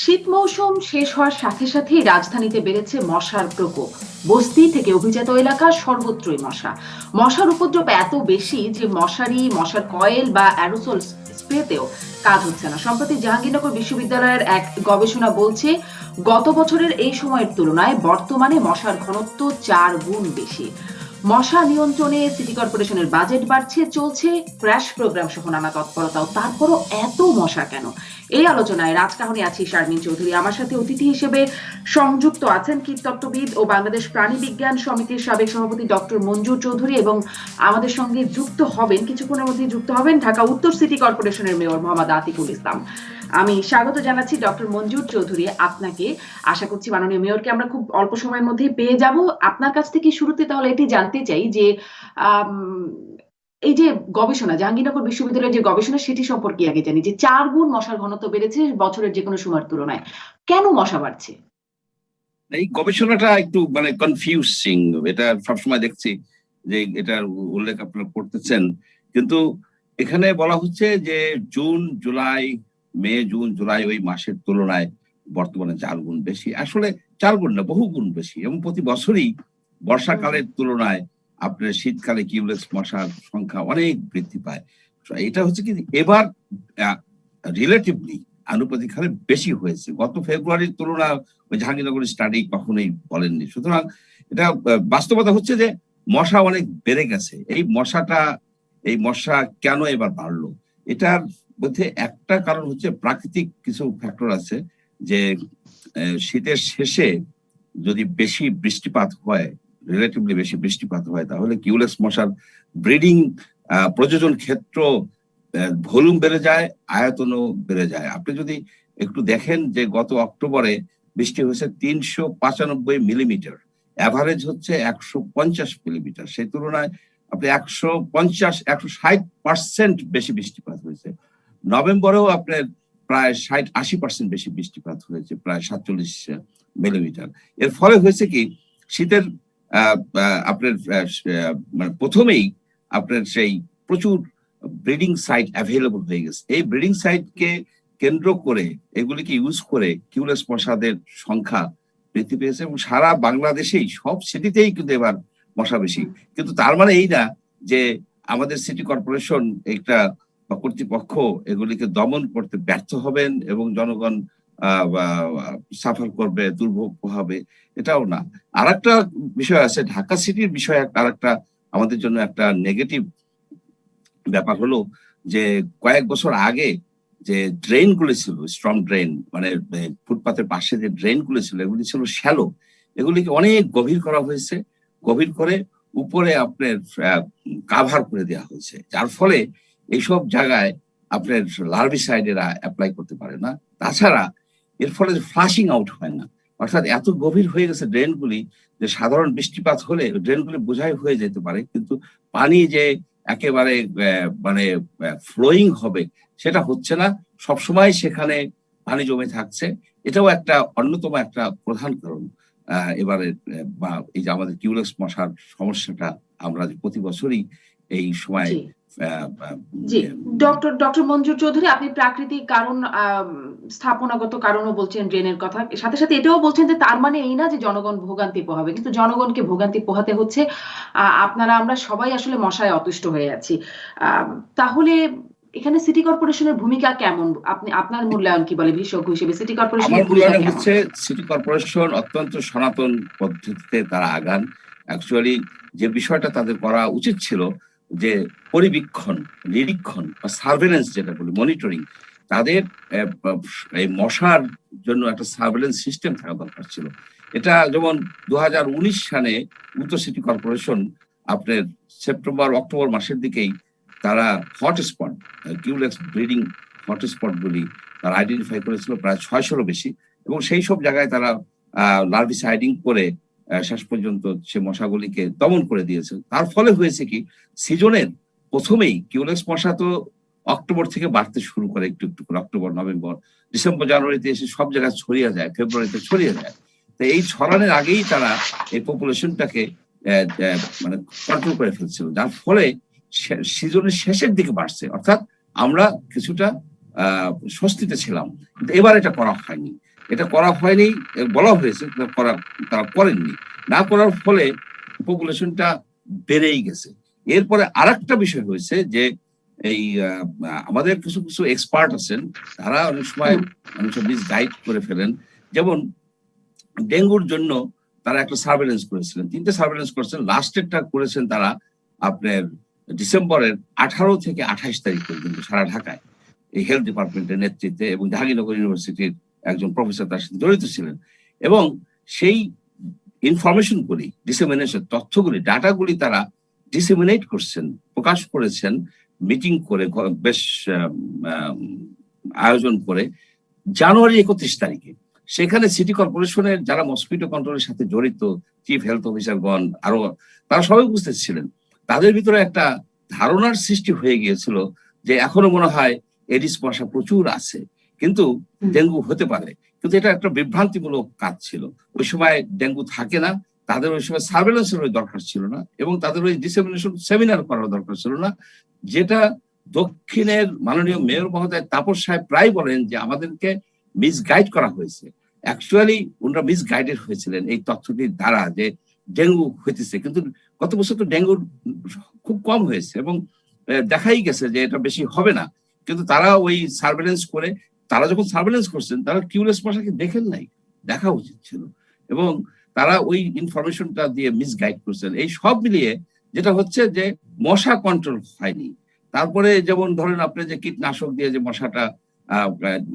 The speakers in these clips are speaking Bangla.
শীত মৌসুম শেষ হওয়ার সাথে সাথেই রাজধানীতে বেড়েছে মশার প্রকোপ। বস্তি থেকে অভিজাত এলাকা সর্বত্রই মশা। মশার উপদ্রব এত বেশি যে মশারি, মশার কয়েল বা অ্যারোসল স্প্রেতেও কাজ হচ্ছে না। সম্প্রতি জাহাঙ্গীরনগর বিশ্ববিদ্যালয়ের এক গবেষণা বলছে, গত বছরের এই সময়ের তুলনায় বর্তমানে মশার ঘনত্ব 4 গুণ বেশি। মশা নিয়ন্ত্রণে সিটি কর্পোরেশনের বাজেট বাড়ছে, চলছে ক্র্যাশ প্রোগ্রাম সহ নানা তৎপরতাও, তারপরও এত মশা কেন? এই আলোচনায় রাজকাহনে আছি শারমিন চৌধুরী। আমার সাথে অতিথি হিসেবে সংযুক্ত আছেন কীটতত্ত্ববিদ ও বাংলাদেশ প্রাণী বিজ্ঞান সমিতির সাবেক সভাপতি ডক্টর মঞ্জুর চৌধুরী, এবং আমাদের সঙ্গে যুক্ত হবেন, কিছুক্ষণের মধ্যে যুক্ত হবেন ঢাকা উত্তর সিটি কর্পোরেশনের মেয়র মোহাম্মদ আতিকুল ইসলাম। আমি স্বাগত জানাচ্ছি ডক্টর মঞ্জুর চৌধুরী আপনাকে। আশা করছি মাননীয় মেয়রকে আমরা খুব অল্প সময়ের মধ্যেই পেয়ে যাব। আপনার কাছ থেকে শুরুতে তাহলে এটি জানতে চাই যে এই যে গবেষণা, জাহাঙ্গীরনগর বিশ্ববিদ্যালয়ের যে গবেষণা, সেটি সম্পর্কে আগে জানি যে 4 গুণ মশার ঘনত্ব বেড়েছে বছরের যে কোনো সময়ের তুলনায়। কেন মশা বাড়ছে? এই গবেষণাটা একটু কনফিউজিং। এটা সবসময় দেখছি যে এটার উল্লেখ আপনারা করতেছেন, কিন্তু এখানে বলা হচ্ছে যে June July, May June July ওই মাসের তুলনায় বর্তমানে 4 গুণ বেশি। আসলে 4 গুণ না, বহু গুণ বেশি। এবং প্রতি বছরই বর্ষাকালের তুলনায় আপনার শীতকালে কিউলেক্স মশার সংখ্যা অনেক বৃদ্ধি পায়। এটা হচ্ছে কি, এবার রিলেটিভলি আনুপাতিক হারে বেশি হয়েছে। গত ফেব্রুয়ারির তুলনা ওই জাহাঙ্গীরনগর স্টাডি কখনোই বলেননি। সুতরাং এটা বাস্তবতা হচ্ছে যে মশা অনেক বেড়ে গেছে। এই মশা কেন এবার বাড়লো, এটার মধ্যে একটা কারণ হচ্ছে প্রাকৃতিক কিছু ফ্যাক্টর আছে। যে শীতের শেষে যদি বেশি বৃষ্টিপাত হয়, রিলেটিভলি বেশি বৃষ্টিপাত হয়, তাহলে কিউলেক্স মশার ব্রিডিং প্রজনন ক্ষেত্র ভলিউম বেড়ে যায়, আয়তনও বেড়ে যায়। আপনি যদি একটু দেখেন যে গত অক্টোবরে বৃষ্টি হয়েছে 395 মিলিমিটার, অ্যাভারেজ হচ্ছে 150 মিলিমিটার। সেই তুলনায় আপনি 150-160% বেশি বৃষ্টিপাত হয়েছে। নভেম্বরেও আপনার প্রায় 60-80% বেশি বৃষ্টিপাত হয়েছে, প্রায় 47 মিলিমিটার। এর ফলে হয়েছে কি, শীতের আপনার মানে প্রথমেই আপনার সেই প্রচুর ব্রিডিং সাইট অ্যাভেলেবল হয়ে গেছে। এই ব্রিডিং সাইটকে কেন্দ্র করে, এগুলিকে ইউজ করে কিউলেক্স মশাদের সংখ্যা বৃদ্ধি পেয়েছে। এবং সারা বাংলাদেশেই সব সিটিতেই কিন্তু এবার মশা বেশি। কিন্তু তার মানে এই না যে আমাদের সিটি কর্পোরেশন একটা বা কর্তৃপক্ষ এগুলিকে দমন করতে ব্যর্থ হবেন এবং জনগণ সাফার করবে, দুর্ভোগ পোহাবে, এটাও না। আর একটা বিষয় আছে, ঢাকা সিটির বিষয় আর একটা আমাদের জন্য একটা নেগেটিভ ব্যাপার হলো যে কয়েক বছর আগে যে ড্রেন গুলো ছিল, স্ট্রং ড্রেন, মানে ফুটপাতের পাশে যে ড্রেন গুলো ছিল, এগুলি ছিল শ্যালো। এগুলিকে অনেক গভীর করা হয়েছে, গভীর করে উপরে আপনার কাভার করে দেওয়া হয়েছে, যার ফলে এইসব জায়গায় আপনার লার্ভিসাইডেরা অ্যাপ্লাই করতে পারে না। তাছাড়া এর ফলে ফ্লাশিং আউট হয় না, অর্থাৎ এত গভীর হয়ে গেছে ড্রেনগুলি যে সাধারণ বৃষ্টিপাত হলে ড্রেনগুলি বোঝাই হয়ে যেতে পারে, কিন্তু পানি যে একেবারে মানে ফ্লোয়িং হবে সেটা হচ্ছে না, সবসময় সেখানে পানি জমে থাকছে। এটাও একটা অন্যতম একটা প্রধান কারণ এবারে বা এই যে আমাদের কিউলেক্স মশার সমস্যাটা আমরা প্রতি বছরই এই সময়। জি, ডক্টর মঞ্জুর চৌধুরী, আপনি প্রাকৃতিক কারণ, স্থাপনাগত কারণও বলছেন, ড্রেনের কথা, সাথে সাথে এটাও বলছেন যে তার মানে এই না যে জনগণ ভোগান্তি পোহাবে, কিন্তু জনগণকে ভোগান্তি পোহাতে হচ্ছে। আমরা সবাই আসলে মশায় অতিষ্ঠ হয়ে আছি। তাহলে এখানে সিটি কর্পোরেশনের ভূমিকা কেমন? আপনার মূল্যায়ন কি বলে বিশেষজ্ঞ হিসেবে সিটি কর্পোরেশনের ভূমিকা কেমন? হচ্ছে সিটি কর্পোরেশন অত্যন্ত সনাতন পদ্ধতিতে তারা আগান। অ্যাকচুয়ালি যে বিষয়টা তাদের করা উচিত ছিল যে পরিবীক্ষণ, নিরীক্ষণ বা সার্ভেলেন্স, যেটা বলি মনিটরিং, তাদের এই মশার জন্য একটা সার্ভেলেন্স সিস্টেম থাকা দরকার ছিল। এটা যেমন 2019 সালে উত্তর সিটি কর্পোরেশন আপনার সেপ্টেম্বর অক্টোবর মাসের দিকেই তারা হটস্পট, কিউলেক্স ব্রিডিং হটস্পট গুলি তারা আইডেন্টিফাই করেছিল প্রায় 600-রও বেশি, এবং সেই সব জায়গায় তারা লার্ভিসাইডিং করে শেষ পর্যন্ত সে মশাগুলিকে দমন করে দিয়েছে। তার ফলে হয়েছে কি, সিজনের প্রথমেই কিউলেক্স মশা তো অক্টোবর থেকে বাড়তে শুরু করে একটু একটু করে, অক্টোবর নভেম্বর ডিসেম্বর জানুয়ারিতে এসে সব জায়গায় ছড়িয়ে যায়, ফেব্রুয়ারিতে ছড়িয়ে যায়। তো এই ছড়ানোর আগেই তারা এই পপুলেশনটাকে মানে কন্ট্রোল করে ফেলছিল, যার ফলে সিজনের শেষের দিকে বাড়ছে। অর্থাৎ আমরা কিছুটা স্বস্তিতে ছিলাম, কিন্তু এবার এটা করা হয়নি। এটা করা হয়নি, বলা হয়েছে, তারা করেননি। না করার ফলে পপুলেশনটা বেড়েই গেছে। এরপরে আরেকটা বিষয় হয়েছে যে এই আমাদের কিছু কিছু এক্সপার্ট আছেন, তারা অনেক সময় গাইড করে ফেলেন। যেমন ডেঙ্গুর জন্য তারা একটা সার্ভেলেন্স করেছিলেন, 3টে সার্ভেলেন্স করেছেন। লাস্টেরটা করেছেন তারা আপনার ডিসেম্বরের 18 থেকে 28 তারিখ পর্যন্ত সারা ঢাকায়, এই হেলথ ডিপার্টমেন্টের নেতৃত্বে, এবং জাহাঙ্গীরনগর ইউনিভার্সিটির একজন প্রফেসর তার সাথে জড়িত ছিলেন। এবং সেই ইনফরমেশন গুলি, ডিসেমিনেশন, তথ্যগুলি, ডাটাগুলি তারা ডিসেমিনেট করছেন, প্রকাশ করেছেন মিটিং করে, বেশ আয়োজন করে জানুয়ারি 31 তারিখে। সেখানে সিটি কর্পোরেশনের যারা মসকিটো কন্ট্রোলের সাথে জড়িত, চিফ হেলথ অফিসারগণ, আরো তারা সবাই উপস্থিত ছিলেন। তাদের ভিতরে একটা ধারণার সৃষ্টি হয়ে গিয়েছিল যে এখনো মনে হয় এডিস মশা প্রচুর আছে, কিন্তু ডেঙ্গু হতে পারে। কিন্তু এটা একটা বিভ্রান্তিমূলক কাজ ছিল। ওই সময় ডেঙ্গু থাকে না, তাদের ওই সময় সার্ভেলেন্সের দরকার ছিল না, এবং তাদের ওই ডিসেমিনেশন সেমিনার করার দরকার ছিল না, যেটা দক্ষিণের মাননীয় মেয়র মহোদয় তাপস সাহেব প্রায় বলেন যে আমাদেরকে মিসগাইড করা হয়েছে। অ্যাকচুয়ালি ওনারা মিসগাইডেড হয়েছিলেন এই তথ্যটির দ্বারা যে ডেঙ্গু হইতেছে। কিন্তু গত বছর তো ডেঙ্গুর খুব কম হয়েছে, এবং দেখাই গেছে যে এটা বেশি হবে না। কিন্তু তারা ওই সার্ভেলেন্স করে, তারা যখন সার্ভেলেন্স করছেন, তারা কিউলেস মশাকে দেখেন নাই, দেখা উচিত ছিল, এবং তারা ওই ইনফরমেশনটা দিয়ে মিসগাইড করছেন। এই সব মিলিয়ে যেটা হচ্ছে যে মশা কন্ট্রোল হয়নি। তারপরে যেমন ধরেন আপনি যে কীটনাশক দিয়ে যে মশাটা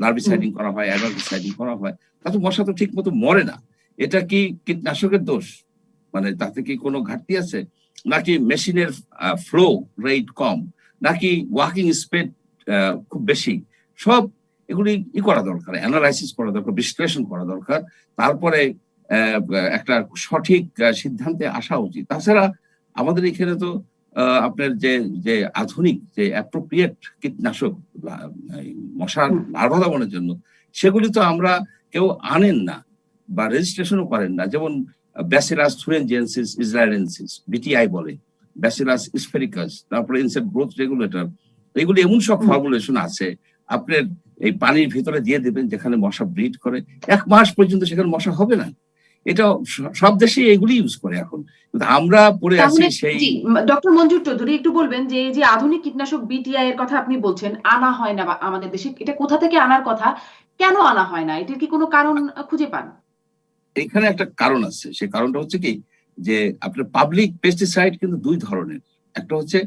লার্ভিসাইডিং করা হয়, অ্যাডভার্টিসাইডিং করা হয়, তাতে মশা তো ঠিক মতো মরে না। এটা কি কীটনাশকের দোষ? মানে তাতে কি কোনো ঘাটতি আছে, নাকি মেশিনের ফ্লো রেট কম, নাকি ওয়াকিং স্পিড খুব বেশি? সব এগুলি করা দরকার, অ্যানালাইসিস করা দরকার, বিশ্লেষণ করা দরকার, তারপরে একটা সঠিক সিদ্ধান্তে আসা উচিত। তাছাড়া আমাদের এখানে তো আপনার যে যে আধুনিক যে অ্যাপ্রোপ্রিয়েট কীটনাশক মশার লার্ভা দমনের জন্য, সেগুলি তো আমরা কেউ আনেন না বা রেজিস্ট্রেশনও করেন না। যেমন ব্যাসিলাস থুরিনজিয়েন্সিস ইসরায়েলেন্সিস, বিটিআই বলে, ব্যাসিলাস স্ফেরিকাস, তারপরে ইনসেক্ট গ্রোথ রেগুলেটর, এগুলি এমন সব ফর্মুলেশন আছে, আপনার এই পানির ভিতরে দিয়ে দেবেন যেখানে মশা ব্রিড করে, 1 মাস পর্যন্ত সেখানে মশা হবে না। এটা সব দেশে এগুলি ইউজ করে এখন, কিন্তু আমরা পড়ে আছি সেই। ডক্টর মঞ্জুর চৌধুরী, একটু বলবেন যে এই যে আধুনিক কীটনাশক বিটিআই এর কথা আপনি বলছেন, আনা হয় না আমাদের দেশে, এটা কোথা থেকে আনার কথা, কেন আনা হয় না, এটার কি কোনো কারণ খুঁজে পান? এখানে একটা কারণ আছে। সেই কারণটা হচ্ছে কি, যে আপনার পাবলিক পেস্টিসাইড কিন্তু 2 ধরনের। একটা হচ্ছে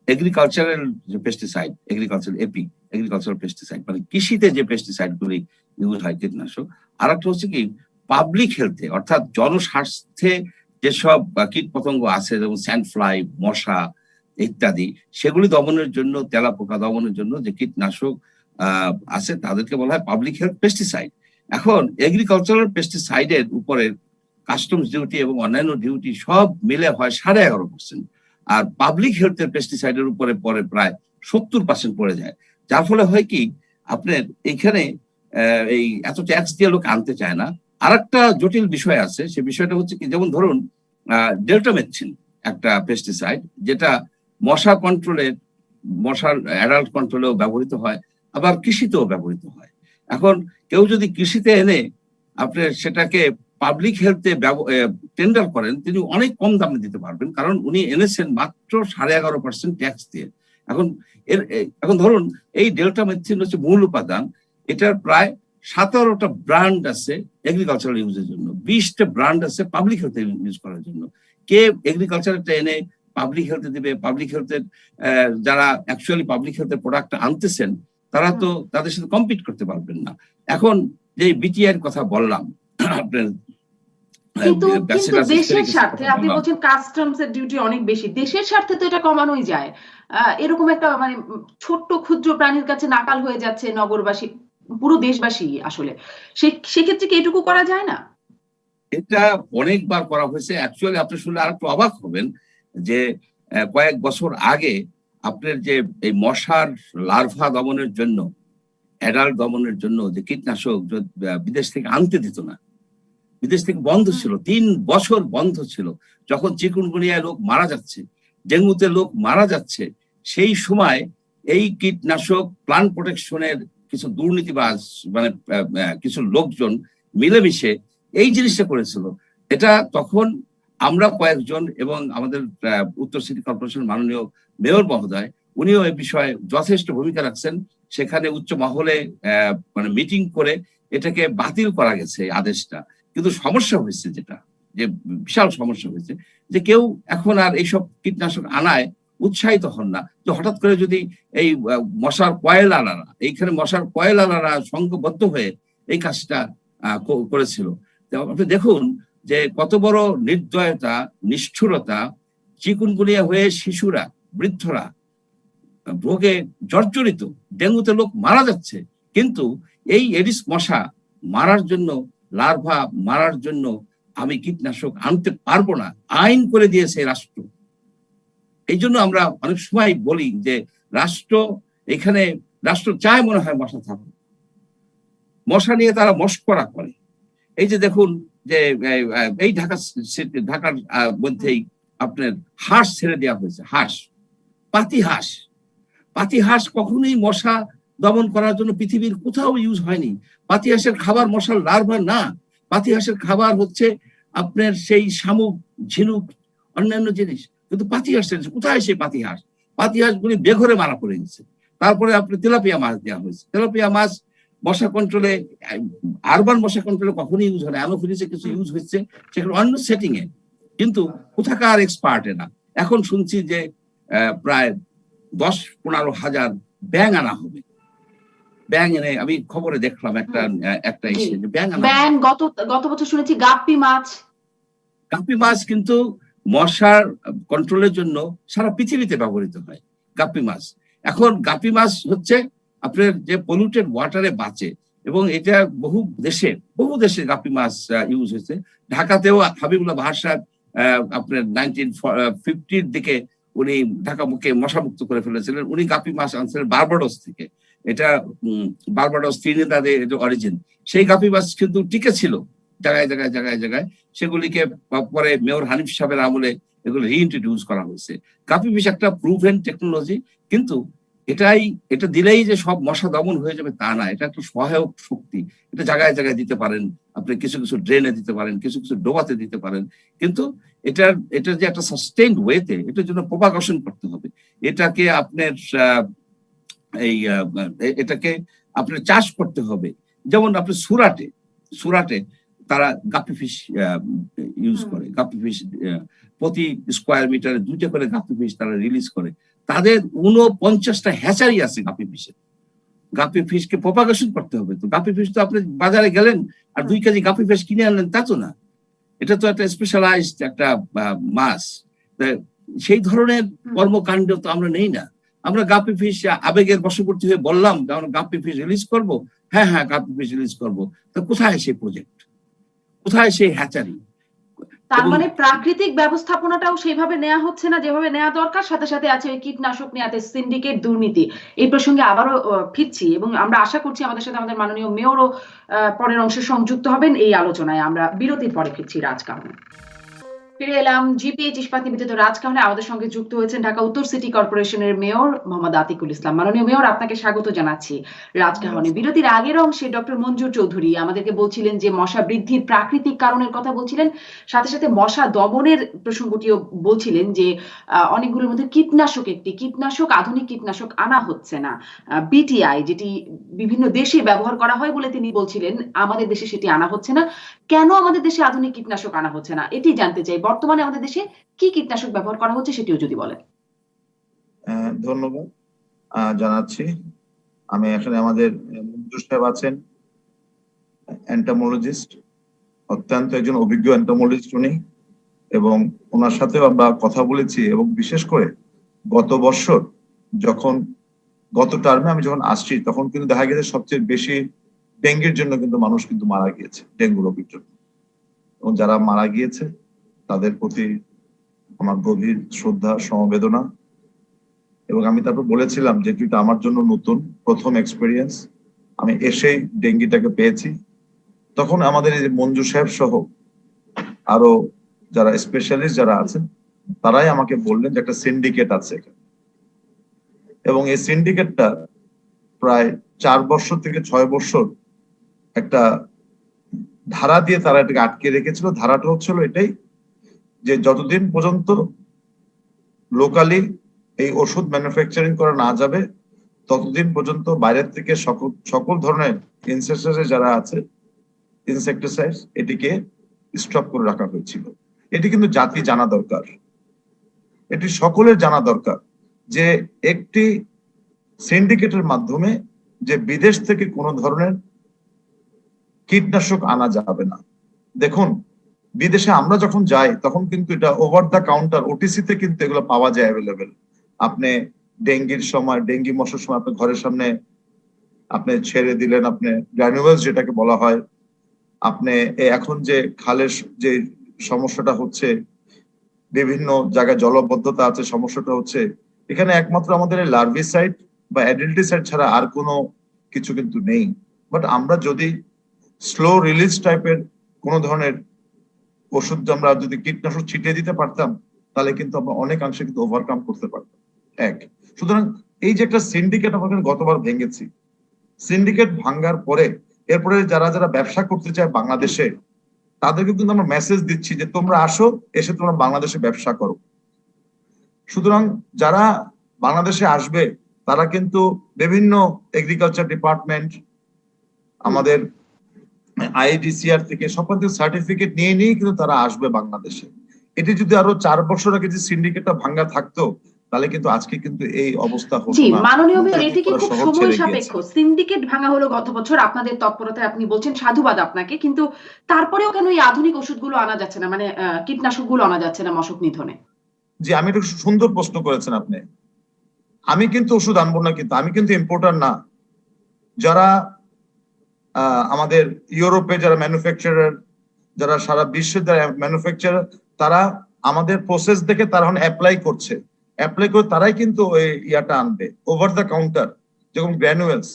এগ্রিকালচারাল যে পেস্টিসাইড, এগ্রিকালচারাল পেস্টিসাইড, মানে কৃষিতে যে পেস্টিসাইড গুলি ইউজ হয় কীটনাশক। আর একটা হচ্ছে কি পাবলিক হেলথে, অর্থাৎ জনস্বাস্থ্যে যেসব কীট পতঙ্গ আছে, যেমন স্যান্ডফ্লাই, মশা ইত্যাদি, সেগুলি দমনের জন্য, তেলাপোকা দমনের জন্য যে কীটনাশক আছে, তাদেরকে বলা হয় পাবলিক হেলথ পেস্টিসাইড। এখন এগ্রিকালচারাল পেস্টিসাইডের উপরে কাস্টমস ডিউটি এবং অন্যান্য ডিউটি সব মিলে হয় 11.5%, আর পাবলিক হেলথের পেস্টিসাইডের উপরে পরে প্রায় 70% পড়ে যায়। যার ফলে হয় কি, আপনার এখানে এই এত ট্যাক্স দিয়ে লোক আনতে চায় না। আর একটা জটিল বিষয় আছে, সে বিষয়টা হচ্ছে কি, যেমন ধরুন ডেল্টামেথ্রিন একটা পেস্টিসাইড, যেটা মশা কন্ট্রোলের, মশার অ্যাডাল্ট কন্ট্রোলেও ব্যবহৃত হয়, আবার কৃষিতেও ব্যবহৃত হয়। এখন কেউ যদি কৃষিতে এনে আপনার সেটাকে পাবলিক হেলথে টেন্ডার করেন, তিনি অনেক কম দামে দিতে পারবেন, কারণ উনি এনেছেন মাত্র 11.5% ট্যাক্স দিয়ে। এখন ধরুন এই ডেল্টামেথ্রিন হচ্ছে মূল উপাদান, এটার প্রায় 17টা ব্র্যান্ড আছে এগ্রিকালচারাল ইউজের জন্য, 20টা ব্র্যান্ড আছে পাবলিক হেলথে ইউজ করার জন্য। কে এগ্রিকালচারটা এনে পাবলিক হেলথে দিবে? পাবলিক হেলথের যারা অ্যাকচুয়ালি পাবলিক হেলথের প্রোডাক্ট আনতেছেন, তারা তো তাদের সাথে কম্পিট করতে পারবেন না। এখন যে বিটিআই এর কথা বললাম, আপনার কিন্তু দেশের স্বার্থে, আপনি বলছেন কাস্টমস এর ডিউটি অনেক বেশি, দেশের স্বার্থে তো এটা কমানোই যায়। এরকম একটা মানে ছোট্ট ক্ষুদ্র প্রাণীর কাছে নাকাল হয়ে যাচ্ছে নগরবাসী, পুরো দেশবাসী আসলে, সেক্ষেত্রে কি এটুকু করা যায় না? এটা অনেকবার করা হয়েছে। অ্যাকচুয়ালি আপনি শুনলে আর একটু অবাক হবেন যে কয়েক বছর আগে আপনার যে এই মশার লার্ভা দমনের জন্য, অ্যাডাল্ট দমনের জন্য যে কীটনাশক বিদেশ থেকে আনতে দিত না, বিদেশ থেকে বন্ধ ছিল, 3 বছর বন্ধ ছিল, যখন চিকুনগুনিয়ায় লোক মারা যাচ্ছে, ডেঙ্গুতে লোক মারা যাচ্ছে, সেই সময় এই কীটনাশক প্লান্ট প্রোটেকশনের কিছু দুর্নীতিবাজ মানে কিছু লোকজন মিলেমিশে এই জিনিসটা করেছিল। এটা তখন আমরা কয়েকজন এবং আমাদের উত্তর সিটি কর্পোরেশন মাননীয় মেয়র মহোদয় উনিও এই বিষয়ে যথেষ্ট ভূমিকা রাখছেন। সেখানে উচ্চ মহলে মানে মিটিং করে এটাকে বাতিল করা গেছে এই আদেশটা। কিন্তু সমস্যা হয়েছে যেটা, যে বিশাল সমস্যা হয়েছে যে কেউ এখন আর এইসব কীটনাশক আনায় উৎসাহিত হন না। যে হঠাৎ করে যদি এই মশার কয়েল আলারা, এইখানে মশার কয়েল আলারা সংঘবদ্ধ হয়ে এই কাজটা করেছিল। আপনি দেখুন যে কত বড় নির্দয়তা, নিষ্ঠুরতা, চিকুনগুনিয়া হয়ে শিশুরা, বৃদ্ধরা রোগে জর্জরিত, ডেঙ্গুতে লোক মারা যাচ্ছে। কিন্তু এই এডিস মশা মারার জন্য, লার্ভা মারার জন্য আমি কীটনাশক আনতে পারবো না, আইন করে দিয়েছে রাষ্ট্র। এই জন্য আমরা অনেক সময় বলি যে রাষ্ট্র চায় মনে হয় মশা থাকুক, মশা নিয়ে তারা মশকরা করে। এই যে দেখুন যে এই ঢাকার মধ্যেই আপনার হাঁস ছেড়ে দেওয়া হয়েছে, পাতি হাঁস কখনোই মশা দমন করার জন্য পৃথিবীর কোথাও ইউজ হয়নি। পাতি হাঁসের খাবার মশার লার্ভা না, পাতি হাঁসের খাবার হচ্ছে আপনার সেই শামুক, ঝিনুক, অন্যান্য জিনিস। কিন্তু পাতি হাঁস কোথায়? সেই পাতি হাঁসগুলি বেঘরে মারা পড়ে গেছে। তারপরে আপনার তেলাপিয়া মাছ দেওয়া হয়েছে। তেলাপিয়া মাছ মশা কন্ট্রোলে, আরবান মশা কন্ট্রোলে কখনোই ইউজ হয় না। অ্যানোফিলিসে কিছু ইউজ হচ্ছে, সেগুলো অন্য সেটিং এ, কিন্তু কোথাকার এক্সপার্ট এরা। এখন শুনছি যে প্রায় 10-15 হাজার ব্যাঙ আনা হবে। ব্যাঙ এনে আমি খবরে দেখলাম একটা ইসে যে ব্যাঙ গত বছর শুনেছি গাপ্পি মাছ কিন্তু মশার কন্ট্রোলের জন্য সারা পৃথিবীতে ব্যবহৃত হয় গাপ্পি মাছ। এখন গাপ্পি মাছ হচ্ছে আপনার যে পলিউটেড ওয়াটারে বাঁচে, এবং এটা বহু দেশে গাপ্পি মাছ ইউজ হয়েছে। ঢাকাতেও হাবিবুল্লাহ বাহার সাহেব আপনার 1950-র দিকে উনি ঢাকা মুখে মশামুক্ত করে ফেলেছিলেন। উনি গাপ্পি মাছ আনছিলেন বার্বাডোস থেকে। এটা বার্বাডোস, ত্রিনিদাদের অরিজিন। সেই গাপ্পি মাছ কিন্তু টিকে ছিল জায়গায়। সেগুলিকে পরে মেয়র হানিফ সাহেবের আমলে এগুলো রিইন্ট্রোডিউস করা হয়েছে। গাপ্পি ফিশ একটা প্রুভেন টেকনোলজি, কিন্তু এটা দিলেই যে সব মশা দমন হয়ে যাবে তা না। এটা একটা সহায়ক শক্তি। এটা জায়গায় দিতে পারেন আপনি, কিছু ড্রেনে দিতে পারেন, কিছু ডোবাতে দিতে পারেন। কিন্তু এটা যে একটা সাস্টেইনড ওয়েতে এটার জন্য প্রপাগেশন করতে হবে। এটাকে আপনার এটাকে আপনার চাষ করতে হবে। যেমন আপনি সুরাটে তারা গাপ্পি ফিশ ইউজ করে। গাপ্পি ফিশ প্রতি স্কোয়ার মিটারে 2টা করে গাপ্পি ফিশ তারা রিলিজ করে। তাদের 49টা হ্যাচারি আছে গাপ্পি ফিশের। গাপ্পি ফিশকে প্রপাগেশন করতে হবে। তো গাপ্পি ফিশ তো আপনি বাজারে গেলেন আর 2 কেজি গাপ্পি ফিশ কিনে আনলেন তা তো না। এটা তো একটা স্পেশালাইজড একটা মাছ। সেই ধরনের কর্মকাণ্ড তো আমরা নেই না। আমরা গাপ্পি ফিশ আবেগের বশবর্তী হয়ে বললাম যে আমরা গাপ্পি ফিশ রিলিজ করবো। হ্যাঁ, গাপ্পি ফিশ রিলিজ করবো। তো কোথায় সেই প্রজেক্ট, কোথায় সেই হ্যাচারি? তার মানে প্রাকৃতিক ব্যবস্থাপনাটাও সেইভাবে নেওয়া হচ্ছে না যেভাবে নেওয়া দরকার। সাথে আছে ওই কীটনাশক নেওয়াতে সিন্ডিকেট, দুর্নীতি। এই প্রসঙ্গে আবারও ফিরছি, এবং আমরা আশা করছি আমাদের সাথে আমাদের মাননীয় মেয়রও পরের অংশে সংযুক্ত হবেন এই আলোচনায়। আমরা বিরতির পরে ফিরছি রাজকাহনে। ফিরে এলাম জিপিএইচ ইস্পাত নিবেদিত রাজকাহনে। আমাদের সঙ্গে যুক্ত হয়েছেন ঢাকা উত্তর সিটি কর্পোরেশনের মেয়র মোহাম্মদ আতিকুল ইসলাম। মাননীয় মেয়র, আপনাকে স্বাগত জানাচ্ছি রাজকাহনে। বিরতির আগের অংশে ডক্টর মঞ্জুর চৌধুরী আমাদেরকে বলছিলেন যে মশা বৃদ্ধির প্রাকৃতিক কারণের কথা বলছিলেন, সাথে মশা দমনের প্রসঙ্গটিও বলছিলেন যে অনেকগুলোর মধ্যে আধুনিক কীটনাশক আনা হচ্ছে না। বিটিআই, যেটি বিভিন্ন দেশে ব্যবহার করা হয় বলে তিনি বলছিলেন, আমাদের দেশে সেটি আনা হচ্ছে না। কেন আমাদের দেশে আধুনিক কীটনাশক আনা হচ্ছে না এটি জানতে চাই। বর্তমানে আমাদের দেশে কি কীটনাশক ব্যবহার করা হচ্ছে সেটিও যদি বলেন। ধন্যবাদ জানাচ্ছি। আমি এখানে আমাদের মঞ্জুর সাহেব আছেন, এন্টোমোলজিস্ট, অত্যন্ত একজন অভিজ্ঞ এন্টোমোলজিস্ট উনি, এবং ওনার সাথেও আমরা কথা বলেছি। এবং বিশেষ করে গত টার্মে আমি যখন আসছি তখন কিন্তু দেখা গেছে সবচেয়ে বেশি ডেঙ্গির জন্য কিন্তু মানুষ কিন্তু মারা গিয়েছে, ডেঙ্গু রোগের জন্য। এবং যারা মারা গিয়েছে তাদের প্রতি আমার গভীর শ্রদ্ধা, সমবেদনা। এবং আমি তারপর বলেছিলাম যে এটা আমার জন্য নতুন প্রথম এক্সপেরিয়েন্স, আমি এসেই ডেঙ্গিটাকে পেয়েছি। তখন আমাদের এই যে মঞ্জু সাহেব সহ আরো যারা স্পেশালিস্ট যারা আছেন তারাই আমাকে বললেন যে একটা সিন্ডিকেট আছে এখানে, এবং এই সিন্ডিকেটটা প্রায় 4 বছর থেকে 6 বছর একটা ধারা দিয়ে তারা এটাকে আটকে রেখেছিল। ধারাটা হচ্ছিল এটাই যে যতদিন পর্যন্ত লোকালি এই ওষুধ ম্যানুফ্যাকচারিং করা না যাবে ততদিন পর্যন্ত বাইরের থেকে সকল ধরনের ইনসেক্টিসাইড যারা আছে ইনসেক্টিসাইড এটিকে স্টপ করে রাখা হয়েছিল। এটি কিন্তু জাতি জানা দরকার, এটি সকলের জানা দরকার যে একটি সিন্ডিকেটের মাধ্যমে যে বিদেশ থেকে কোনো ধরনের কীটনাশক আনা যাবে না। দেখুন, বিদেশে আমরা যখন যাই তখন কিন্তু এটা ওভার দ্য কাউন্টার ওটিসিতে কিন্তু এগুলো পাওয়া যায় অ্যাভেলেবেল। আপনি ডেঙ্গির সময়, ডেঙ্গি মশার সময় আপনি ঘরের সামনে আপনি ছেড়ে দিলেন, আপনি গ্র্যানুয়ালস যেটাকে বলা হয়, আপনি এখন যে খালের যে সমস্যাটা হচ্ছে, বিভিন্ন জায়গায় জলবদ্ধতা আছে, সমস্যাটা হচ্ছে এখানে একমাত্র আমাদের লার্ভিসাইড বা অ্যাডাল্টিসাইড ছাড়া আর কোনো কিছু কিন্তু নেই। বাট আমরা যদি স্লো রিলিজ টাইপের কোন ধরনের ওষুধ আমরা যদি কীটনাশক ছিটিয়ে দিতে পারতাম তাহলে কিন্তু আমরা অনেকাংশে কিন্তু ওভারকাম করতে পারতাম। এক, সুতরাং এই যে একটা সিন্ডিকেট আমরা গতবার ভেঙেছি, সিন্ডিকেট ভাঙ্গার পরে এরপরে যারা যারা ব্যবসা করতে চায় বাংলাদেশে তাদেরকে কিন্তু আমরা মেসেজ দিচ্ছি যে তোমরা আসো, এসে তোমরা বাংলাদেশে ব্যবসা করো। সুতরাং যারা বাংলাদেশে আসবে তারা কিন্তু বিভিন্ন এগ্রিকালচার ডিপার্টমেন্ট, আমাদের আইডিসিআর থেকে সকল থেকে সার্টিফিকেট নিয়ে নিয়ে কিন্তু তারা আসবে বাংলাদেশে। এটি যদি আরো 4 বছর আগে যে সিন্ডিকেটটা ভাঙ্গা থাকতো তাহলে কিন্তু আজকে কিন্তু এই অবস্থা হতো জি, না। মাননীয় মেয়র, এটি কি পুরো খুব শহর সময় ছেড়ে সাপেক্ষ? গিয়েছে। সিন্ডিকেট ভাঙা হলো গত বছর, আপনাদের তৎপরতায় আপনি বলছেন সাধুবাদ আপনাকে, কিন্তু তারপরেও কেন এই আধুনিক ওষুধগুলো আনা যাচ্ছে না, মানে কীটনাশকগুলো আনা যাচ্ছে না মশক নিধনে? জি, আমি একটু সুন্দর প্রশ্ন করেছেন আপনি। আমি কিন্তু ওষুধ আনবো না, কিন্তু আমি কিন্তু ইম্পোর্টার না। যারা আমাদের ইউরোপে যারা ম্যানুফ্যাকচারার, যারা সারা বিশ্বের যারা ম্যানুফ্যাকচারার, তারা আমাদের প্রসেস দেখে তারা এখন অ্যাপ্লাই করছে। অ্যাপ্লাই করে তারাই কিন্তু ওই ইয়াটা আনবে ওভার দ্য কাউন্টার, যেরকম গ্র্যানুয়েলস,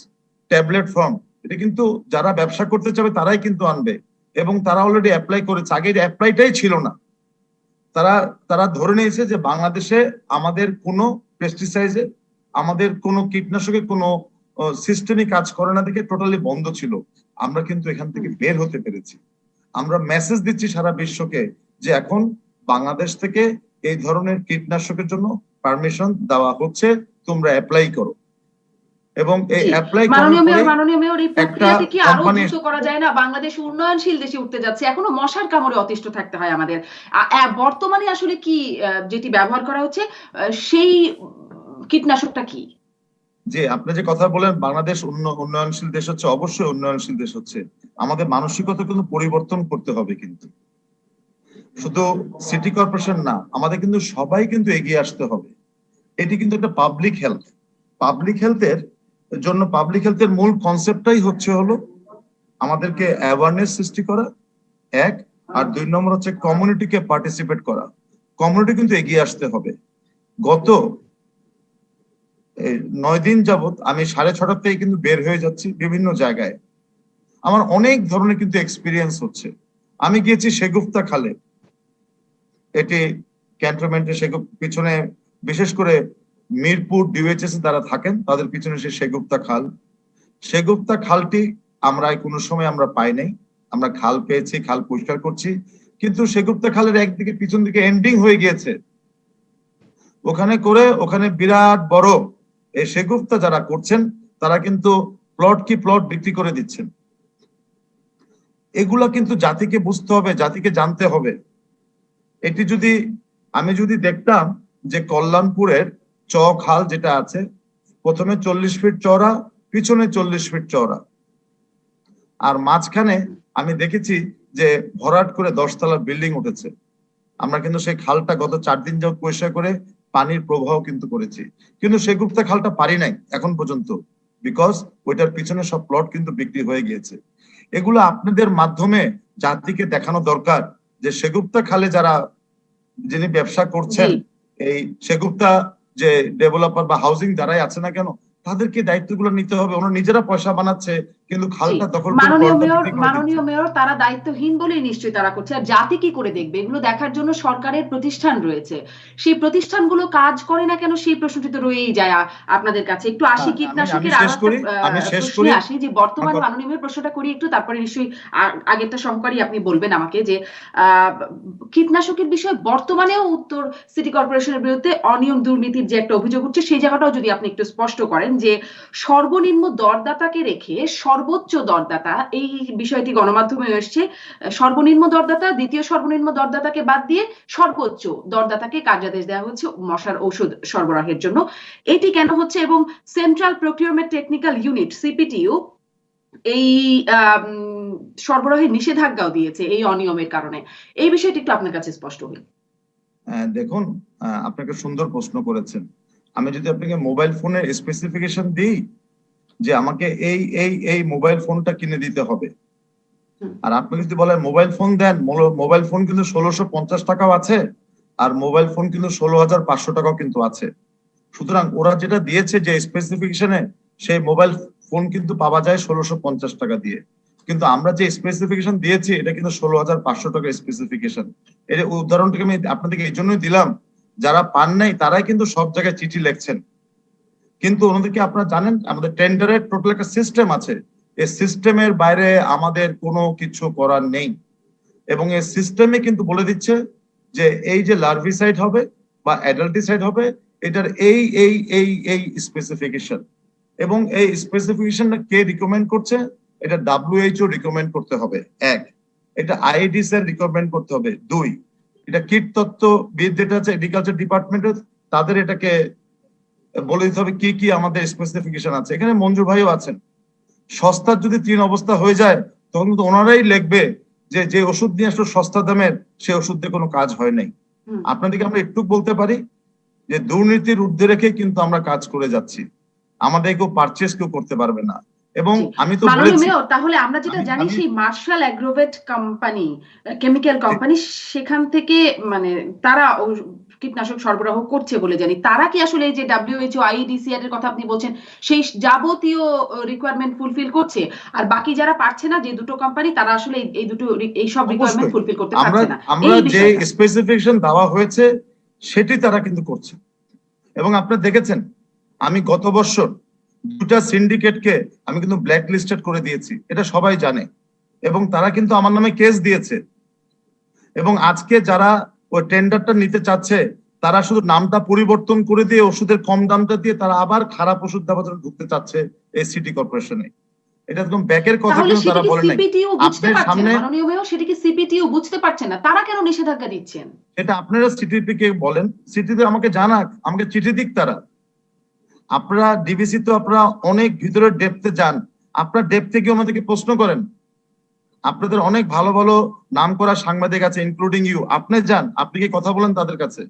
ট্যাবলেট ফর্ম, এটা কিন্তু যারা ব্যবসা করতে চাবে তারাই কিন্তু আনবে। এবং তারা অলরেডি অ্যাপ্লাই করেছে, আগে অ্যাপ্লাইটাই ছিল না। তারা তারা ধরে নিয়েছে যে বাংলাদেশে আমাদের কোনো পেস্টিসাইডে, আমাদের কোনো কীটনাশকের কোনো সিস্টেমই কাজ করে না, দেখে টোটালি বন্ধ ছিল। আমরা কিন্তু এখান থেকে বের হতে পেরেছি। আমরা মেসেজ দিচ্ছি সারা বিশ্বকে যে এখন বাংলাদেশ থেকে এই ধরনের কীটনাশকের জন্য পারমিশন দেওয়া হচ্ছে, তোমরা অ্যাপ্লাই করো। এবং এই অ্যাপ্লাই মাননীয় করার মেয়র, এই একটা প্রক্রিয়াতে কি আরো কোম্পানি দ্রুত করা যায় না? বাংলাদেশ উন্নয়নশীল দেশে উঠতে যাচ্ছে, এখনো মশার কামড়ে অতিষ্ঠ থাকতে হয় আমাদের। বর্তমানে আসলে কি যেটি ব্যবহার করা হচ্ছে সেই কীটনাশকটা কি? যে আপনি যে কথা বলেন বাংলাদেশ উন্নয়নশীল দেশ হচ্ছে, অবশ্যই উন্নয়নশীল দেশ হচ্ছে। আমাদের মানসিকতা কিন্তু পরিবর্তন করতে হবে, কিন্তু শুধু সিটি কর্পোরেশন না, আমাদের কিন্তু সবাই কিন্তু এগিয়ে আসতে হবে। এটি কিন্তু একটা পাবলিক হেলথ। পাবলিক হেলথের জন্য পাবলিক হেলথের মূল কনসেপ্টটাই হচ্ছে হলো আমাদেরকে অ্যাওয়ারনেস সৃষ্টি করা, এক। আর 2 নম্বর হচ্ছে কমিউনিটিকে পার্টিসিপেট করা। কমিউনিটি কিন্তু এগিয়ে আসতে হবে। গত 9 দিন যাবত আমি 6:30 থেকে কিন্তু বের হয়ে যাচ্ছি বিভিন্ন জায়গায়। আমার অনেক ধরনের কিন্তু এক্সপিরিয়েন্স হচ্ছে। আমি গিয়েছি সেগুপ্তা খালে, এটি ক্যান্টনমেন্টের পিছনে, বিশেষ করে মিরপুর ডিওএইচএস যারা থাকেন তাদের পিছনে সে সেগুপ্তা খাল। সেগুপ্তা খালটি আমরা কোনো সময় আমরা পাই নাই। আমরা খাল পেয়েছি, খাল পরিষ্কার করছি, কিন্তু সেগুপ্তা খালের একদিকে পিছন দিকে এন্ডিং হয়ে গিয়েছে। ওখানে বিরাট বড় এই সেগুপ্তা যারা করছেন তারা কিন্তু প্লট কি প্লট বিক্রি করে দিচ্ছেন। এগুলা কিন্তু জাতিকে বুঝতে হবে, জাতিকে জানতে হবে। এটি যদি আমি যদি দেখতাম যে কল্যাণপুরের খাল যেটা আছে, প্রথমে 40 ফিট চওড়া, পিছনে 40 ফিট চওড়া, আর মাঝখানে আমি দেখেছি যে ভরাট করে 10 তলা বিল্ডিং উঠেছে। আমরা কিন্তু সেই খালটা গত 4 দিন যাবত পরিষ্কার করে পানির প্রবাহ কিন্তু করেছি, কিন্তু সেগুপ্তা খালটা পারি নাই এখন পর্যন্ত, বিকজ ওইটার পিছনে সব প্লট কিন্তু বিক্রি হয়ে গিয়েছে। এগুলো আপনাদের মাধ্যমে জাতিকে দেখানো দরকার যে সেগুপ্তা খালে যারা যিনি ব্যবসা করছেন, এই সেগুপ্তা যে ডেভেলপার বা হাউজিং যারাই আছে না কেন, তাদেরকে দায়িত্বগুলো নিতে হবে। ওরা নিজেরা পয়সা বানাচ্ছে, কিন্তু জি, খালটা দখল করে মাননীয় প্লটটা মেয়র বিক্রি করে দিচ্ছে। মাননীয় মেয়র তারা দায়িত্বহীন বলেই নিশ্চয়ই তারা করছে। আর জাতি কি করে দেখবে? এগুলো দেখার জন্য সরকারের প্রতিষ্ঠান রয়েছে। সেই প্রতিষ্ঠানগুলো কাজ করে না কেন সেই প্রশ্নটি তো রয়েই যায় আপনাদের কাছে। একটু না, আসি আমি কীটনাশকের আরো শেষ একটা করি, আমি শেষ প্রশ্নে করি। আসি যে আমার বর্তমান কথা- মাননীয় মেয়র প্রশ্নটা করি একটু তারপরে নিশ্চয়ই আগেরটা সহকারী আপনি বলবেন আমাকে যে আ কীটনাশকের বিষয়ে বর্তমানেও উত্তর সিটি কর্পোরেশনের বিরুদ্ধে অনিয়ম দুর্নীতির যে একটা অভিযোগ উঠছে সেই জায়গাটাও যদি আপনি একটু স্পষ্ট করেন যে সর্বনিম্ন দরদাতাকে রেখে সর্বোচ্চ দরদাতা এই বিষয়টি গণমাধ্যমে এসছে সর্বনিম্ন দরদাতা দ্বিতীয় সর্বনিম্ন দরদাতাকে বাদ দিয়ে সর্বোচ্চ দরদাতাকে কার্যাদেশ দেওয়া হচ্ছে মশার ঔষধ সরবরাহের জন্য এটি কেন হচ্ছে এবং সেন্ট্রাল প্রকিউরমেন্ট টেকনিক্যাল ইউনিট সিপিটিউ এই সরবরাহের নিষেধাজ্ঞাও দিয়েছে এই অনিয়মের কারণে এই বিষয়টি একটু আপনার কাছে স্পষ্ট হই দেখুন, আপনাকে সুন্দর প্রশ্ন করেছেন। আমি যদি আপনাকে মোবাইল ফোনের স্পেসিফিকেশন দিই যে আমাকে এই মোবাইল ফোনটা কিনে দিতে হবে, আর আপনি যদি বলেন মোবাইল ফোন দেন, মোবাইল ফোন কিন্তু 1650 টাকাও আছে, আর মোবাইল ফোন কিন্তু 16,500 টাকাও কিন্তু আছে। সুতরাং ওরা যেটা দিয়েছে যে স্পেসিফিকেশনে, সেই মোবাইল ফোন কিন্তু পাওয়া যায় 1650 টাকা দিয়ে। কিন্তু আমরা যে স্পেসিফিকেশন দিয়েছি এটা কিন্তু 16,500 টাকা স্পেসিফিকেশন। এর উদাহরণটাকে আমি আপনাদেরকে এই জন্যই দিলাম, যারা পান নাই তারাই কিন্তু সব জায়গায় চিঠি লিখছেন, কিন্তু ওনাদেরকে আপনারা জানেন আমাদের টেন্ডারের টোটাল একটা সিস্টেম আছে। এই সিস্টেমের বাইরে আমাদের কোনো কিছু করার নেই, এবং এই সিস্টেমে কিন্তু বলে দিচ্ছে যে এই যে লার্ভিসাইড হবে বা অ্যাডাল্টিসাইড হবে, এটার এই স্পেসিফিকেশন, এবং এই স্পেসিফিকেশনটা কে রিকমেন্ড করছে? এটা WHO রিকমেন্ড করতে হবে, এক। এটা আইডিস এর রিকমেন্ড করতে হবে, দুই। এটা কীটতত্ত্ববিদ যেটা আছে এগ্রিকালচার ডিপার্টমেন্টের, তাদের এটাকে বলে দিতে হবে কি কি আমাদের স্পেসিফিকেশন আছে। এখানে মঞ্জু ভাইও আছেন। সস্তার যদি 3 অবস্থা হয়ে যায় তখন কিন্তু ওনারাই লিখবে যে যে ওষুধ নিয়ে আসলে সস্তা দামের, সে ওষুধ দিয়ে কোনো কাজ হয় নাই। আপনাদেরকে আমরা একটু বলতে পারি যে দুর্নীতির ঊর্ধ্বে রেখে কিন্তু আমরা কাজ করে যাচ্ছি, আমাদের কেউ পারচেস কেউ করতে পারবে না। এবং আমি তো মাননীয় বলেছি, মেয়র তাহলে আমরা যেটা জানি সেই Marshall Agrovet company chemical company সেখান থেকে মানে তারা কীটনাশক সরবরাহ করছে বলে জানি তারা কি আসলে এই যে WHO IDCR এর কথা আপনি বলছেন সেই যাবতীয় রিকোয়ারমেন্ট ফুলফিল করছে আর বাকি যারা পারছে না যে দুটো কোম্পানি তারা আসলে এই দুটো এই সব রিকোয়ারমেন্ট ফুলফিল করতে পারছে না আমরা এই যে বিষয়টা স্পেসিফিকেশন দেওয়া হয়েছে সেটি তারা কিন্তু করছে। এবং আপনারা দেখেছেন আমি গত বছর 2টা সিন্ডিকেটকে আমি কিন্তু ব্ল্যাক লিস্টেড করে দিয়েছি, এটা সবাই জানে, এবং তারা কিন্তু আমার নামে কেস দিয়েছে। এবং আজকে যারা ওই টেন্ডারটা নিতে চাচ্ছে তারা শুধু নামটা পরিবর্তন করে দিয়ে ওষুধের কম দামটা দিয়ে তারা আবার খারাপ ওষুধ দেওয়ার জন্য ঢুকতে চাচ্ছে এই সিটি কর্পোরেশনে। এটা একদম ব্যাকের কথা তাহলে কিন্তু সেটা তারা কি বলে নাই। সিপিটিও বুঝতে আপনার পারছে না সামনে মাননীয় মেয়র সেটা কি সিপিটিও বুঝতে পারছে না তারা কেন নিষেধাজ্ঞা দিচ্ছেন এটা আপনারা সিটিপি কে বলেন, সিটিতে আমাকে জানাক, আমাকে চিঠি দিক তারা। আপনারা ডিবিসি তো আপনারা অনেক ভিতরে ডেপথে যান, আপনার ডেপথে গিয়ে আমাদেরকে প্রশ্ন করেন। আপনাদের অনেক ভালো ভালো নাম করা সাংবাদিক আছে ইনক্লুডিং ইউ, আপনি যান, আপনি কি কথা বলেন তাদের কাছে?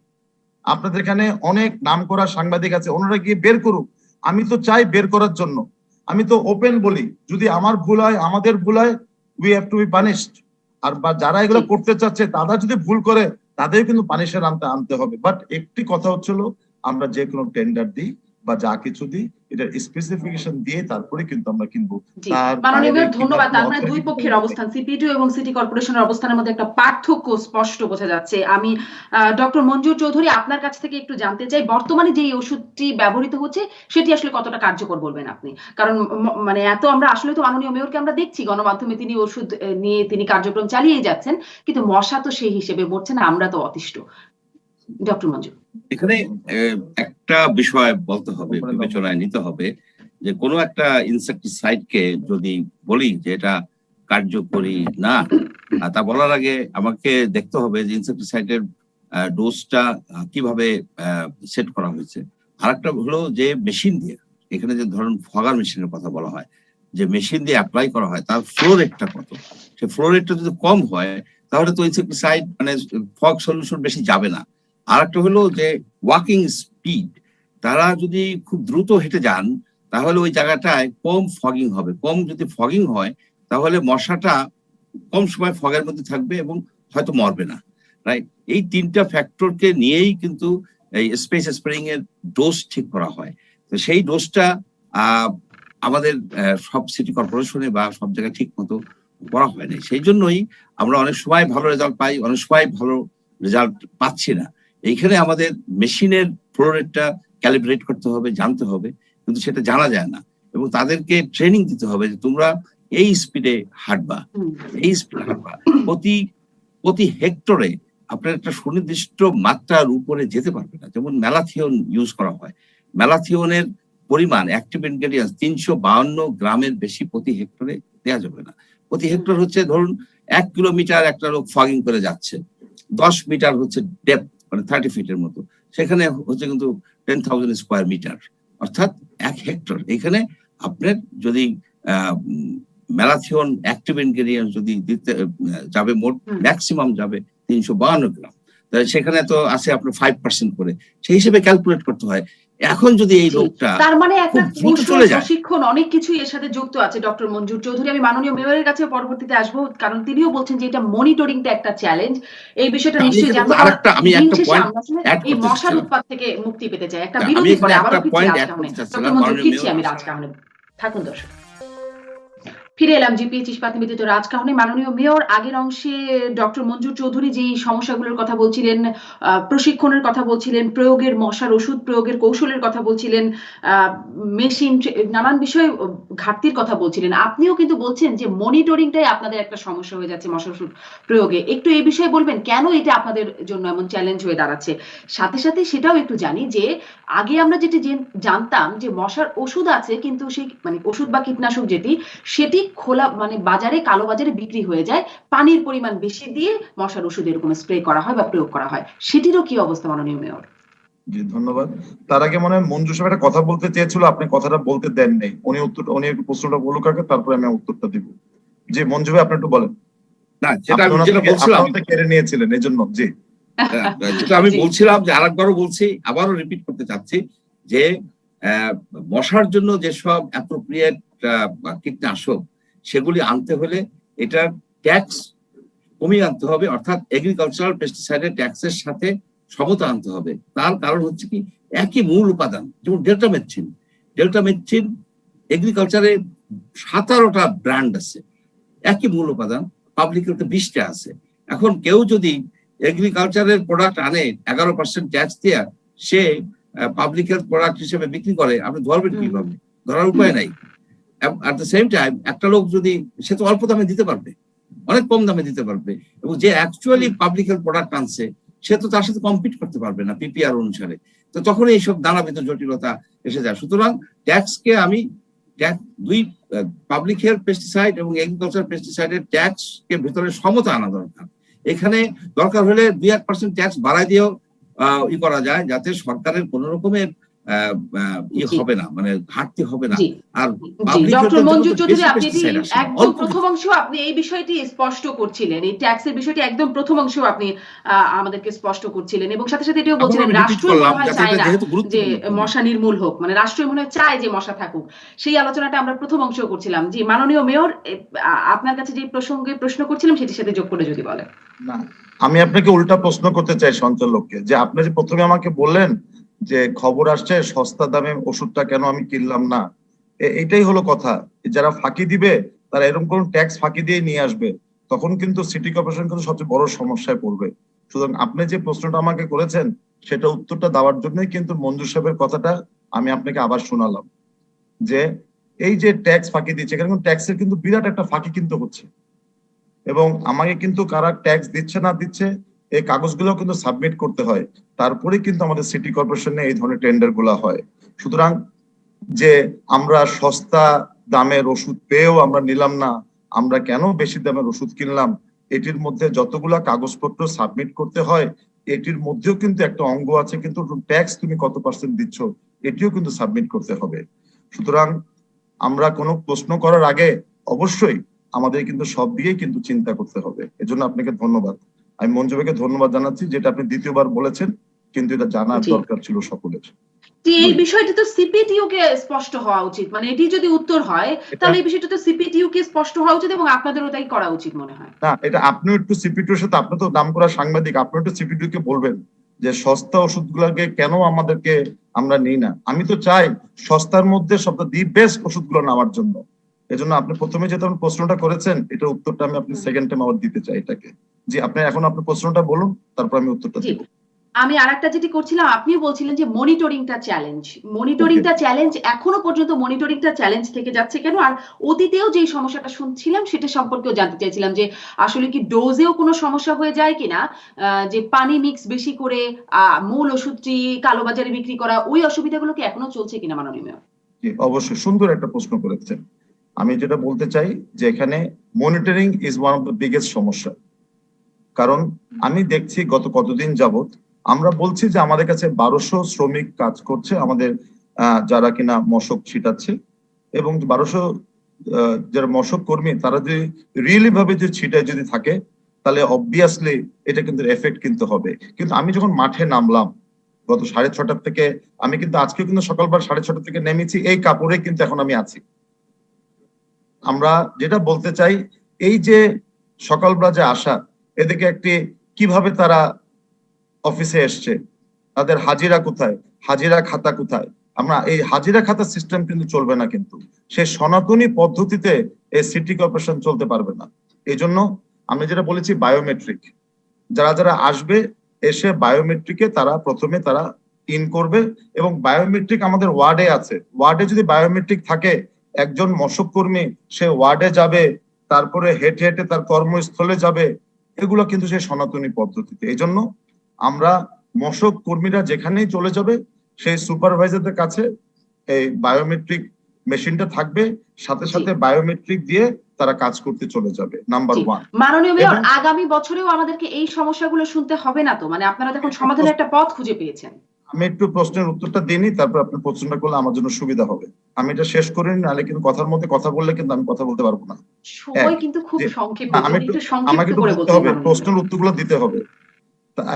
আপনাদের এখানে অনেক নাম করা সাংবাদিক আছে, ওনারা গিয়ে বের করুক। আমি তো চাই বের করার জন্য, আমি তো ওপেন বলি যদি আমার ভুল হয় আমাদের ভুল হয় we have to be punished. আর বা যারা এগুলো করতে চাচ্ছে তারা যদি ভুল করে তাদের কিন্তু পানিশের আনতে হবে। বাট একটি কথা হচ্ছিল আমরা যে কোনো টেন্ডার দিই বা যা কিছু দিই এটার স্পেসিফিকেশন দিয়ে তারপরে কিন্তু আমরা কিনবো। তার মাননীয় মেয়র বাইরে ধন্যবাদ তার মানে দুই অথরিটি পক্ষের অবস্থান সিপিটিও এবং সিটি কর্পোরেশনের অবস্থানের মধ্যে একটা পার্থক্য স্পষ্ট বোঝা যাচ্ছে আমি ডক্টর মঞ্জুর চৌধুরী আপনার কাছ থেকে একটু জানতে চাই বর্তমানে যে ওষুধটি ব্যবহৃত হচ্ছে সেটি আসলে কতটা কার্যকর বলবেন আপনি কারণ মানে এত আমরা আসলে তো মাননীয় মেয়রকে আমরা দেখছি গণমাধ্যমে তিনি ওষুধ নিয়ে তিনি কার্যক্রম চালিয়ে যাচ্ছেন কিন্তু মশা তো সেই হিসেবে মরছে না আমরা তো অতিষ্ঠ ডক্টর মঞ্জুর এখানে একটা বিষয় বলতে হবে বিবেচনায় নিতে হবে যে কোনো একটা ইনসেক্টিসাইডকে যদি বলি যে এটা কার্যকরী না তা বলার আগে আমাকে দেখতে হবে যে ইনসেক্টিসাইডের ডোজটা কিভাবে সেট করা হয়েছে। আরেকটা হলো যে মেশিন দিয়ে এখানে যে ধরুন ফগার মেশিনের কথা বলা হয় যে মেশিন দিয়ে অ্যাপ্লাই করা হয় তার ফ্লো রেটটা কত, সে ফ্লো রেটটা যদি কম হয় তাহলে তো ইনসেক্টিসাইড মানে ফগ সলিউশন বেশি যাবে না। আর একটা হলো যে ওয়াকিং স্পিড, তারা যদি খুব দ্রুত হেঁটে যান তাহলে ওই জায়গাটায় কম ফগিং হবে, কম যদি ফগিং হয় তাহলে মশাটা কম সময় ফগের মধ্যে থাকবে এবং হয়তো মরবে না, রাইট? এই তিনটা ফ্যাক্টরকে নিয়েই কিন্তু এই স্পেস স্প্রেইং এর ডোজ ঠিক করা হয়। তো সেই ডোজটা আমাদের সব সিটি কর্পোরেশনে বা সব জায়গায় ঠিক মতো করা হয় না। সেই জন্যই আমরা অনেক সময় ভালো রেজাল্ট পাই, অনেক সময় ভালো রেজাল্ট পাচ্ছি না। এইখানে আমাদের মেশিনের ফ্লো রেটটা ক্যালিব্রেট করতে হবে, জানতে হবে, কিন্তু সেটা জানা যায় না। এবং তাদেরকে ট্রেনিং দিতে হবে যে তোমরা এই স্পিডে হাঁটবা, এই স্পিডে হাঁটবা। প্রতি হেক্টরে আপনার একটা সুনির্দিষ্ট মাত্রার উপরে যেতে পারবে না। যেমন ম্যালাথিয়ন ইউজ করা হয়, ম্যালাথিয়নের পরিমাণ অ্যাক্টিভ ইনগ্রেডিয়েন্টস 352 গ্রামের বেশি প্রতি হেক্টরে দেওয়া যাবে না। প্রতি হেক্টর হচ্ছে ধরুন 1 কিলোমিটার একটা লোক ফগিং করে যাচ্ছে, 10 মিটার হচ্ছে ডেপথ, মানে 30 ফিটের মতো, সেখানে হচ্ছে কিন্তু 10,000 স্কোয়ার মিটার, অর্থাৎ 1 হেক্টর। এখানে আপনার যদি ম্যালাথিয়ন অ্যাক্টিভ ইনগ্রেডিয়েন্ট যদি দিতে যাবে, মোট ম্যাক্সিমাম যাবে 352 গ্রাম, তাহলে সেখানে তো আছে আপনার 5% করে, সেই হিসেবে ক্যালকুলেট করতে হয়। এখন যদি এই লোকটা তার মানে একটা দ্রুত চলে যায়, প্রশিক্ষণ অনেক কিছুই এর সাথে যুক্ত আছে। ডক্টর মঞ্জুর চৌধুরী, আমি মাননীয় মেয়রের কাছে পরবর্তীতে আসবো, কারণ তিনিও বলছেন যে এটা মনিটরিংটা একটা চ্যালেঞ্জ। এই বিষয়টা নিশ্চয়ই জানবো। আমি একটা পয়েন্ট অ্যাড এই করতে মশার চাচ্ছিলাম। উৎপাত থেকে মুক্তি পেতে চাই। একটা আমি বিরতির পরে এখানে আবারও একটা ফিরছি পয়েন্ট অ্যাড রাজকাহনে। করতে ডক্টর চাচ্ছিলাম। মঞ্জুর, মাননীয় ফিরছি মেয়র আমি রাজকাহনে, থাকুন দর্শক। ফিরে এলাম জিপিএইচ ইস্পাত নিবেদিত রাজকাহনে। মাননীয় মেয়র, আগের অংশে ডক্টর মঞ্জুর চৌধুরী যেই সমস্যাগুলোর কথা বলছিলেন, প্রশিক্ষণের কথা বলছিলেন, প্রয়োগের মশার ওষুধ প্রয়োগের কৌশলের কথা বলছিলেন, মেশিন, নানান বিষয়ে ঘাটতির কথা বলছিলেন। আপনিও কিন্তু বলছেন যে মনিটরিংটাই আপনাদের একটা সমস্যা হয়ে যাচ্ছে মশার ওষুধ প্রয়োগে। একটু এই বিষয়ে বলবেন কেন এটা আপনাদের জন্য এমন চ্যালেঞ্জ হয়ে দাঁড়াচ্ছে? সাথে সাথে সেটাও একটু জানি যে আগে আমরা যেটি জানতাম যে মশার ওষুধ আছে, কিন্তু সেই মানে ওষুধ বা কীটনাশক সেটি খোলা মানে বাজারে, কালো বাজারে বিক্রি হয়ে যায়, পানির পরিমাণ বেশি দিয়ে মশার ওষুধ এরকম স্প্রে করা হয় বা প্রয়োগ করা হয়। সেটিরও কি অবস্থা মাননীয় মেয়র? জি, ধন্যবাদ। তার আগে মনে হয় মঞ্জু সাহেব একটা কথা বলতে চেয়েছিল, আপনি কথাটা বলতে দেন নাই। উনি একটু প্রশ্নটা বলুক আগে, তারপরে আমি উত্তরটা দিব। জি মঞ্জু ভাই, আপনি একটু বলেন। না, যেটা আমি আপনি যেটা বলছিলাম, কেড়ে নিয়েছিলেন এই জন্য। জি যেটা আমি বলছিলাম, যে আরেকবারও বলছি, আবারও রিপিট করতে চাচ্ছি, যে মশার জন্য যেসব অ্যাপ্রোপ্রিয়েট কীটনাশক, সেগুলি আনতে হলে এটার ট্যাক্স কমিয়ে আনতে হবে, অর্থাৎ এগ্রিকালচারাল পেস্টিসাইডের ট্যাক্সের সাথে সমতা আনতে হবে। তার কারণ হচ্ছে কি, একই মূল উপাদান। যেমন ডেল্টামেথ্রিন এগ্রিকালচারে 17টা ব্র্যান্ড আছে, একই মূল উপাদান, পাবলিক হেলথে 20টা আছে। এখন কেউ যদি এগ্রিকালচারের প্রোডাক্ট আনে 11% ট্যাক্স দিয়ে, সে পাবলিক হেলথ প্রোডাক্ট হিসেবে বিক্রি করে, আপনি ধরবেন কিভাবে? ধরার উপায় নাই। এট দ্য সেম টাইম একটা লোক যদি, সে তো অল্প দামে দিতে পারবে, অনেক কম দামে দিতে পারবে, এবং যে অ্যাকচুয়ালি পাবলিক হেলথ প্রোডাক্ট আনছে সে তো তার সাথে কম্পিট করতে পারবে না পিপিআর অনুসারে। তো তখন এইসব নানাবিধ জটিলতা এসে যায়। সুতরাং ট্যাক্সকে আমি দুই পাবলিক হেলথ পেস্টিসাইড এবং এগ্রিকালচার পেস্টিসাইডের ট্যাক্স কে ভিতরে সমতা আনা দরকার। এখানে দরকার হলে 2-1% ট্যাক্স বাড়াই দিয়েও করা যায়, যাতে সরকারের কোন রকমের হবে না, মানে ঘাটতি হবে না। আর ডক্টর মঞ্জুর চৌধুরী, আপনি একদম প্রথম অংশ আপনি এই বিষয়টি স্পষ্ট করছিলেন, এই ট্যাক্সের বিষয়টি একদম প্রথম অংশ আপনি আমাদেরকে স্পষ্ট করছিলেন, এবং সাথে সাথে এটাও বলছিলেন রাষ্ট্র মনে হয় চায় না যে মশা নির্মূল হোক, মানে রাষ্ট্র মনে হয় চায় যে মশা থাকুক। সেই আলোচনাটা আমরা প্রথম অংশ করছিলাম। জি মাননীয় মেয়র, আপনার কাছে যে প্রসঙ্গে প্রশ্ন করছিলাম সেটির সাথে যোগ করে যদি বলেন। না, আমি আপনাকে উল্টা প্রশ্ন করতে চাই সঞ্চালককে, যে আপনি যে প্রথমে আমাকে বললেন যে খবর আসছে সস্তা দামে ওষুধটা কেন আমি কিনলাম না, এটাই হলো কথা। যারা ফাঁকি দিবে তারা এরকম কোন ট্যাক্স ফাঁকি দিয়ে নিয়ে আসবে, তখন কিন্তু সিটি কর্পোরেশন কিন্তু সবচেয়ে বড় সমস্যায় পড়বে। সুতরাং আপনি যে প্রশ্নটা আমাকে করেছেন সেটা উত্তরটা দেওয়ার জন্যই কিন্তু মঞ্জুর সাহেবের কথাটা আমি আপনাকে আবার শোনালাম, যে এই যে ট্যাক্স ফাঁকি দিচ্ছে, এখানে ট্যাক্সের কিন্তু বিরাট একটা ফাঁকি কিন্তু হচ্ছে, এবং আমাকে কিন্তু কারা ট্যাক্স দিচ্ছে না দিচ্ছে এই কাগজগুলো কিন্তু সাবমিট করতে হয়, তারপরে কিন্তু আমাদের সিটি কর্পোরেশনে এই ধরনের টেন্ডার গুলা হয়। সুতরাং যে আমরা সস্তা দামের ওষুধ পেয়েও আমরা নিলাম না, আমরা কেন বেশি দামের ওষুধ কিনলাম, এটির মধ্যে যতগুলা কাগজপত্র সাবমিট করতে হয় এটির মধ্যেও কিন্তু একটা অঙ্গ আছে, কিন্তু ট্যাক্স তুমি কত % দিচ্ছ এটিও কিন্তু সাবমিট করতে হবে। সুতরাং আমরা কোনো প্রশ্ন করার আগে অবশ্যই আমাদের কিন্তু সব দিয়েই কিন্তু চিন্তা করতে হবে। এজন্য আপনাকে ধন্যবাদ। আমি মঞ্জু ভাইকে ধন্যবাদ জানাচ্ছি, যেটা আপনি দ্বিতীয়বার বলেছেন, কিন্তু এটা জানার দরকার ছিল সকলের। এই বিষয়টি তো সিপিটিউ কে স্পষ্ট হওয়া উচিত, মানে এটি যদি উত্তর হয় তাহলে এই বিষয়টা তো সিপিটিউ কে স্পষ্ট হওয়া উচিত, এবং আপনাদেরও তাই করা উচিত মনে হয়। না, এটা আপনিও একটু সিপিটিউর সাথে, আপনি তো নাম করা সাংবাদিক, আপনি একটু সিপিটিউ কে বলবেন যে সস্তা ওষুধগুলোকে কেন আমাদেরকে আমরা নিই না। আমি তো চাই সস্তার মধ্যে সবটা দি বেস্ট ওষুধগুলো নেওয়ার জন্য। এজন্য আপনি প্রথমে যেটা প্রশ্নটা করেছেন, এটার উত্তরটা আমি আপনি সেকেন্ড টাইম আবার দিতে চাই এটাকে। জি, আপনি এখন আপনার প্রশ্নটা বলুন, তারপর আমি উত্তরটা জি, দেব। আমি আরেকটা যেটি করছিলাম, আপনিও বলছিলেন যে মনিটরিংটা চ্যালেঞ্জ। ওকে, মনিটরিংটা চ্যালেঞ্জ, এখনো পর্যন্ত মনিটরিংটা চ্যালেঞ্জ থেকে যাচ্ছে কেন? আর অতীতেও যেই সমস্যাটা শুনছিলাম সেটা সম্পর্কেও জানতে চাইছিলাম যে আসলে কি ডোজেও কোনো সমস্যা হয়ে যায় কিনা? যে পানি মিক্স বেশি করে মূল ওষুধটি কালোবাজারে বিক্রি করা, ওই অসুবিধাগুলো কি এখনো চলছে কিনা মাননীয় মেয়র? জি, অবশ্যই সুন্দর একটা প্রশ্ন করেছেন। আমি যেটা বলতে চাই যে এখানে monitoring is one of the biggest সমস্যা। কারণ আমি দেখছি গত কতদিন যাবত আমরা বলছি যে আমাদের কাছে 1200 শ্রমিক কাজ করছে, আমাদের যারা কিনা মশক ছিটাচ্ছে, এবং 1200 যারা মশক কর্মী তারা যদি রিয়েলি ভাবে যে ছিটায় যদি থাকে, তাহলে অবভিয়াসলি এটা কিন্তু এফেক্ট কিন্তু হবে। কিন্তু আমি যখন মাঠে নামলাম গত 6:30 থেকে, আমি কিন্তু আজকে কিন্তু সকালবার 6:30 থেকে নেমেছি, এই কাপড়ে কিন্তু এখন আমি আছি। আমরা যেটা বলতে চাই, এই যে সকালবেলা যে আসা, এদিকে একটি কিভাবে তারা অফিসে এসছে, তাদের হাজিরা কোথায়, হাজিরা খাতা কোথায়। আমরা এই হাজিরা খাতা সিস্টেম কিন্তু চলবে না, কিন্তু সেই সনাতনী পদ্ধতিতে এই সিটি কর্পোরেশন চলতে পারবে না। এই জন্য আমি যেটা বলেছি বায়োমেট্রিক, যারা যারা আসবে এসে বায়োমেট্রিকে তারা প্রথমে তারা ইন করবে, এবং বায়োমেট্রিক আমাদের ওয়ার্ডে আছে। ওয়ার্ডে যদি বায়োমেট্রিক থাকে, একজন মশক কর্মী সে ওয়ার্ডে যাবে, তারপরে হেঁটে হেঁটে তার কর্মস্থলে যাবে, এগুলো কিন্তু সেই সনাতনী পদ্ধতিতে। এই জন্য আমরা মশক কর্মীরা যেখানেই চলে যাবে, সেই সুপারভাইজারদের কাছে এই বায়োমেট্রিক মেশিনটা থাকবে, সাথে জি, সাথে বায়োমেট্রিক দিয়ে তারা কাজ করতে চলে যাবে, নাম্বার জি। 1। মাননীয় মেয়র, এবং আগামী বছরেও আমাদেরকে এই সমস্যাগুলো শুনতে হবে না তো? মানে আপনারা দেখুন একটু সমাধানের একটা পথ খুঁজে পেয়েছেন। আমি একটু প্রশ্নের উত্তরটা দিইনি, তারপর আপনি প্রশ্নটা করলে আমার জন্য সুবিধা হবে। আমি এটা শেষ করিনি, নাহলে কিন্তু কথার মধ্যে কথা বললে কিন্তু আমি কথা বলতে পারবো না। এক, সময় কিন্তু খুব যে সংক্ষিপ্ত, আমি যদি একটু, একটু আমাকে সংক্ষিপ্ত একটু করে বলতে বলতেন হবে, মাননীয় মেয়র। প্রশ্নের উত্তরগুলো দিতে হবে।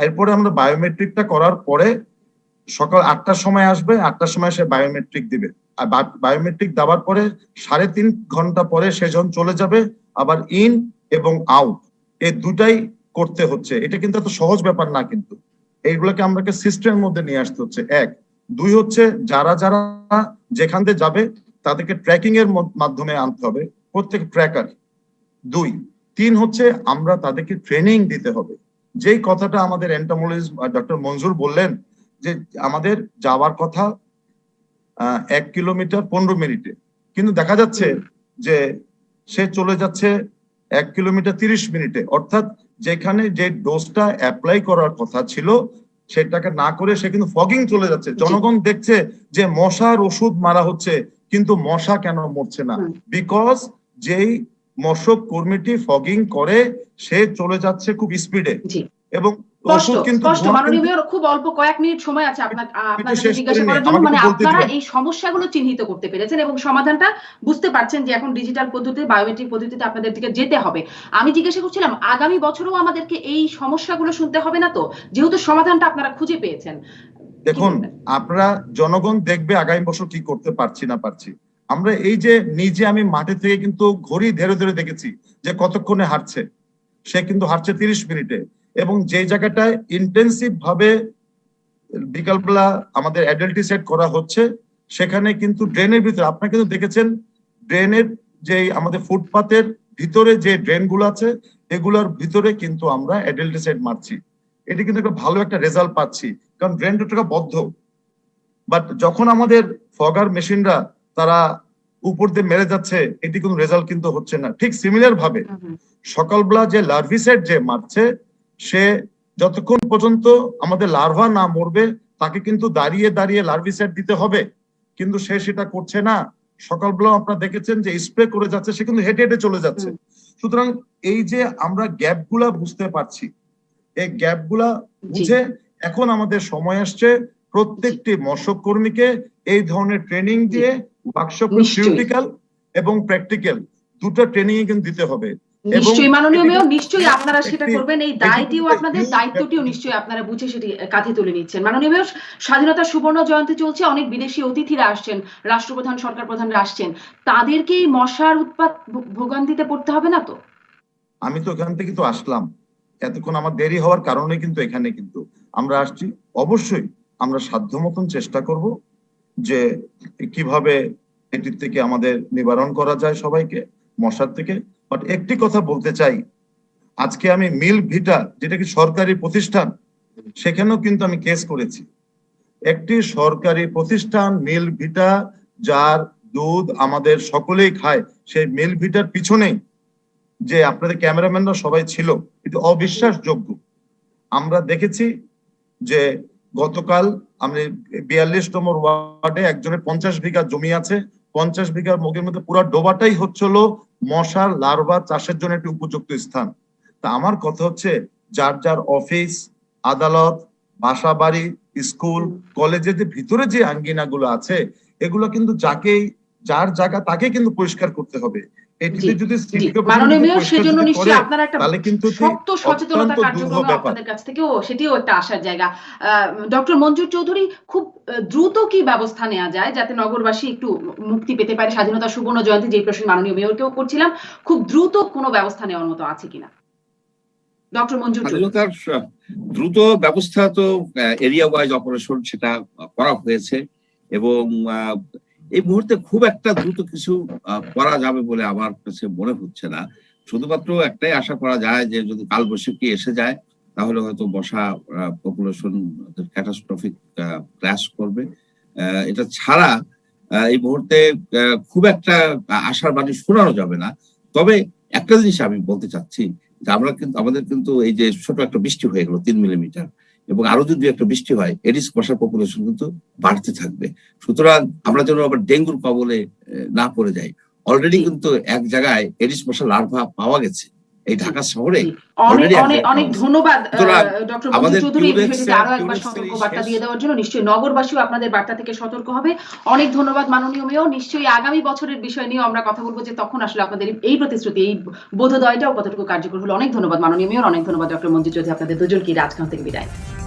এরপরে আমরা বায়োমেট্রিকটা করার পরে সকাল 8টার সময় আসবে, 8টার সময় সে বায়োমেট্রিক দিবে। আর বায়োমেট্রিক দেওয়ার পরে 3.5 ঘন্টা পরে সে যখন চলে যাবে, আবার ইন এবং আউট এই দুটাই করতে হচ্ছে। এটা কিন্তু এত সহজ ব্যাপার না, কিন্তু এইগুলোকে আমাকে সিস্টেমের মধ্যে নিয়ে আসতে হচ্ছে। এক, দুই হচ্ছে যারা যারা যেখান দিয়ে যাবে তাদেরকে ট্র্যাকিং এর মাধ্যমে আনতে হবে, প্রত্যেক ট্র্যাকার। দুই, তিন হচ্ছে আমরা তাদেরকে ট্রেনিং দিতে হবে। যেই কথাটা আমাদের এন্টোমোলজিস্ট ডক্টর মঞ্জুর বললেন যে আমাদের যাওয়ার কথা 1 কিলোমিটার 15 মিনিটে, কিন্তু দেখা যাচ্ছে যে সে চলে যাচ্ছে 1 কিলোমিটার 30 মিনিটে। অর্থাৎ যেখানে যে ডোজটা অ্যাপ্লাই করার কথা ছিল সেটাকে না করে সে কিন্তু ফগিং চলে যাচ্ছে। জি, জনগণ দেখছে যে মশার ওষুধ মারা হচ্ছে, কিন্তু মশা কেন মরছে না? হুম, বিকজ যেই মশক কর্মীটি ফগিং করে সে চলে যাচ্ছে খুব স্পিডে, জি। এবং স্পষ্ট, ওষুধ কিন্তু স্পষ্ট ধোঁয়া মাননীয় কিন্তু। মেয়র, খুব অল্প কয়েক মিনিট সময় আছে আমি আপনার তো কাছে শেষ জিজ্ঞাসা করিনি, করার জন্য। আমাকে মানে তো বলতে আপনারা দিবেন। এই সমস্যাগুলো চিহ্নিত করতে পেরেছেন এবং সমাধানটা বুঝতে পারছেন যে এখন ডিজিটাল পদ্ধতিতে, বায়োমেট্রিক পদ্ধতিতে আপনাদের দিকে যেতে হবে। আমি জিজ্ঞাসা করছিলাম আগামী বছরেও আমাদেরকে এই সমস্যাগুলো শুনতে হবে না তো? যেহেতু সমাধানটা আপনারা খুঁজে পেয়েছেন। কি দেখুন, বলবেন? আপনারা জনগণ দেখবে আগামী বছর কি করতে পারছি না পারছি। আমরা এই যে নিজে আমি মাঠে থেকে কিন্তু ঘড়ি ধরে ধরে দেখেছি যে কতক্ষণে হাঁটছে, সে কিন্তু হাঁটছে 30 মিনিটে। এবং যে জায়গাটায় ইন্টেন্সিভ ভাবে বিকালবেলা আমাদের অ্যাডাল্টি সেট করা হচ্ছে, সেখানে কিন্তু ড্রেনের ভিতরে আপনারা কিন্তু দেখেছেন, ড্রেনের যে আমাদের ফুটপাতের ভিতরে যে ড্রেন গুলো আছে, এগুলোর ভিতরে কিন্তু আমরা অ্যাডাল্টি সেট মারছি। এটি কিন্তু একটা ভালো একটা রেজাল্ট পাচ্ছি, কারণ ড্রেন দুটোটা বদ্ধ। বাট যখন আমাদের ফগার মেশিনরা তারা উপর দিয়ে মেরে যাচ্ছে, এটি কোনো রেজাল্ট কিন্তু হচ্ছে না। ঠিক সিমিলার ভাবে হুম, হুম, সকালবেলা যে লার্ভিসাইড যে মারছে, সে যতক্ষণ পর্যন্ত আমাদের লার্ভা না মরবে তাকে কিন্তু দাঁড়িয়ে দাঁড়িয়ে লার্ভিসাইড দিতে হবে, কিন্তু সে সেটা করছে না। সকালবেলা আপনারা দেখেছেন যে স্প্রে করে যাচ্ছে, সে কিন্তু হেঁটে হেঁটে চলে যাচ্ছে। হুম, সুতরাং এই যে আমরা গ্যাপ গুলা বুঝতে পারছি, এই গ্যাপ গুলা জি, বুঝে এখন আমাদের সময় আসছে জি, প্রত্যেকটি মশক কর্মীকে এই ধরনের ট্রেনিং জি, দিয়ে ওয়ার্কশপের নিশ্চয়ই। থিওরিটিক্যাল এবং প্র্যাকটিক্যাল দুটো ট্রেনিং কিন্তু দিতে হবে। এবং নিশ্চয়ই মাননীয় এটি মেয়র, কিন্তু নিশ্চয়ই আপনারা সেটা একটি, করবেন। এই এটি কিন্তু দায়টিও আপনাদের, হিউজ দায়িত্বটিও নিশ্চয়ই আপনারা বুঝে সেটি কাঁধে তুলে নিচ্ছেন। মাননীয় মেয়র, স্বাধীনতার সুবর্ণ জয়ন্তী চলছে, অনেক বিদেশি অতিথিরা আসছেন, রাষ্ট্রপ্রধান, সরকার প্রধানরা আসছেন। তাদেরকে এই মশার উৎপাত ভোগান্তিতে পড়তে হবে না তো? আমি তো ওখান থেকে তো আসলাম, এতক্ষণ আমার দেরি হওয়ার কারণে কিন্তু এখানে কিন্তু আমরা আসছি, অবশ্যই আমরা সাধ্য মতন চেষ্টা করব যে কিভাবে এটির থেকে আমাদের নিবারণ করা যায় সবাইকে, মশার থেকে। বাট একটি কথা বলতে চাই, আজকে আমি মিল ভিটা, যেটা কি সরকারি প্রতিষ্ঠান, সেখানেও কিন্তু আমি কেস করেছি। একটি সরকারি প্রতিষ্ঠান মিল ভিটা, যার দুধ আমাদের সকলেই খায়, সেই মিল ভিটার পিছনেই যে আপনাদের ক্যামেরাম্যানরা সবাই ছিল, কিন্তু অবিশ্বাসযোগ্য। আমরা দেখেছি যে গতকাল আমি 42 নম্বর ওয়ার্ডে একজনের 50 বিঘা জমি আছে, 50 বিঘা মগের মধ্যে পুরো ডোবাটাই হচ্ছিল মশার লার্ভা চাষের জন্য একটি উপযুক্ত স্থান। তা আমার কথা হচ্ছে, যার যার অফিস, আদালত, বাসা বাড়ি, স্কুল, কলেজের যে ভিতরে যে আঙ্গিনাগুলো আছে, এগুলো কিন্তু যার জায়গা তাকে কিন্তু পরিষ্কার করতে হবে। এটিতে যদি মাননীয় মেয়র, সেজন্য নিশ্চয়ই আপনারা একটা তাহলে কিন্তু শক্ত সচেতনতা কার্যক্রম ব্যাপার। আপনাদের কাছ থেকেও, সেটিও একটা আশার জায়গা। ডক্টর মঞ্জুর চৌধুরী, খুব দ্রুত কি ব্যবস্থা নেওয়া যায় যাতে নগরবাসী একটু মুক্তি পেতে পারে? স্বাধীনতা সুবর্ণ জয়ন্তী, যে প্রশ্ন মাননীয় মেয়রকেও করছিলাম, খুব দ্রুত কোনো ব্যবস্থা নেওয়ার মতো আছে কিনা ডক্টর মঞ্জুর চৌধুরী? স্বাধীনতার দ্রুত ব্যবস্থা তো এরিয়া ওয়াইজ অপারেশন সেটা করা হয়েছে, এবং এই মুহূর্তে খুব একটা দ্রুত কিছু করা যাবে বলে আমার কাছে মনে হচ্ছে না। শুধুমাত্র একটাই আশা করা যায় যে যদি কালবৈশাখী এসে যায় তাহলে হয়তো মশা পপুলেশন ক্যাটাস্ট্রফিক ক্র্যাশ করবে। এটা ছাড়া এই মুহূর্তে খুব একটা আশার বাণী শোনানো যাবে না। তবে একটা জিনিস আমি বলতে চাচ্ছি যে আমাদের কিন্তু এই যে ছোট একটা বৃষ্টি হয়ে গেল 3 মিলিমিটার, এবং আরো যদি একটা বৃষ্টি হয় এডিস মশার পপুলেশন কিন্তু বাড়তে থাকবে। সুতরাং আমরা যেন আবার ডেঙ্গুর কবলে না পড়ে যাই। অলরেডি কিন্তু এক জায়গায় এডিস মশার লার্ভা পাওয়া গেছে এই ঢাকা শহরে। অনেক ধন্যবাদ ডক্টর মঞ্জুর চৌধুরী, এই বিষয়টিতে আরো একবার সতর্ক বার্তা দিয়ে দেওয়ার জন্য। নিশ্চয়ই নগরবাসীও আপনাদের বার্তা থেকে সতর্ক হবে। অনেক ধন্যবাদ মাননীয় মেয়র। নিশ্চয়ই আগামী বছরের বিষয় নিয়েও আমরা কথা বলবো, যে তখন আসলে আপনাদের এই প্রতিশ্রুতি, এই বোধোদয়টাও কতটুকু কার্যকর হলো। অনেক ধন্যবাদ মাননীয় মেয়র, অনেক ধন্যবাদ ডক্টর মঞ্জুর চৌধুরী। আপনাদের দুজনকে রাজকাহন থেকে বিদায়।